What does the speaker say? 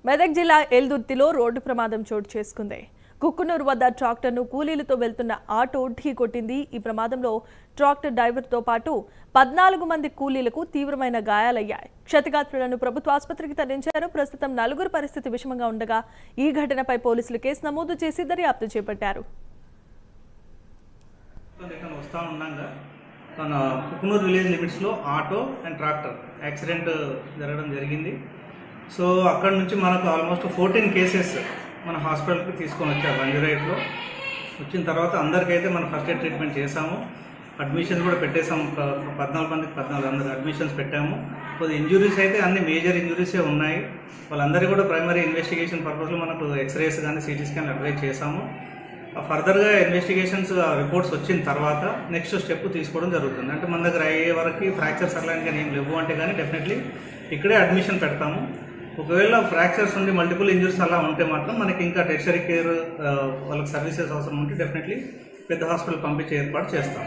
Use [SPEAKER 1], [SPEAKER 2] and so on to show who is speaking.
[SPEAKER 1] మెదక్ జిల్లా ఎల్దుర్తిలో రోడ్డు ప్రమాదం చోటు చేసుకుంది. కుక్కునూరు వద్ద ట్రాక్టర్ను కూలీలతో వెళ్తున్న ఆటో ఢీ కొట్టింది. ఈ ప్రమాదంలో ట్రాక్టర్ డ్రైవర్తో పాటు 14 మంది కూలీలకు తీవ్రమైన గాయాలయ్యాయి. క్షతగాత్రులను ప్రభుత్వ ఆసుపత్రికి తరలించారు. ప్రస్తుతం 4 పరిస్థితి విషమంగా ఉండగా ఈ ఘటనపై పోలీసులు కేసు నమోదు చేసి దర్యాప్తు చేపట్టారు.
[SPEAKER 2] మన కుక్కునూరు విలేజ్ లిమిట్స్లో ఆటో అండ్ ట్రాక్టర్ యాక్సిడెంట్ జరగడం జరిగింది. సో అక్కడ నుంచి మనకు ఆల్మోస్ట్ 14 కేసెస్ మన హాస్పిటల్కి తీసుకొని వచ్చారు. రంజురైట్లో వచ్చిన తర్వాత అందరికైతే మనం ఫస్ట్ ఎయిడ్ ట్రీట్మెంట్ చేసాము. అడ్మిషన్స్ కూడా పెట్టేసాము. 14 మందికి 14 అందరికి అడ్మిషన్స్ పెట్టాము. కొద్ది ఇంజురీస్ అయితే అన్ని మేజర్ ఇంజురీసే ఉన్నాయి. వాళ్ళందరికీ కూడా ప్రైమరీ ఇన్వెస్టిగేషన్ పర్పస్లో మనకు ఎక్స్రేస్ కానీ సిటీ స్కాన్ అడ్వైజ్ చేసాము. ఫర్దర్గా ఇన్వెస్టిగేషన్స్ రిపోర్ట్స్ వచ్చిన తర్వాత నెక్స్ట్ స్టెప్ తీసుకోవడం జరుగుతుంది. అంటే మన దగ్గర అయ్యే వరకు ఫ్రాక్చర్స్ అట్లాంటి కానీ ఏం లేవు అంటే కానీ డెఫినెట్లీ ఇక్కడే అడ్మిషన్ పెడతాము. ఒకవేళ ఫ్రాక్చర్స్ ఉండి మల్టిపుల్ ఇంజరీస్ అలా ఉంటే మాత్రం మనకి ఇంకా టెర్షరీ కేర్ వాళ్ళకి సర్వీసెస్ అవసరం ఉంటే డెఫినెట్లీ పెద్ద హాస్పిటల్ పంపించే ఏర్పాటు చేస్తాం.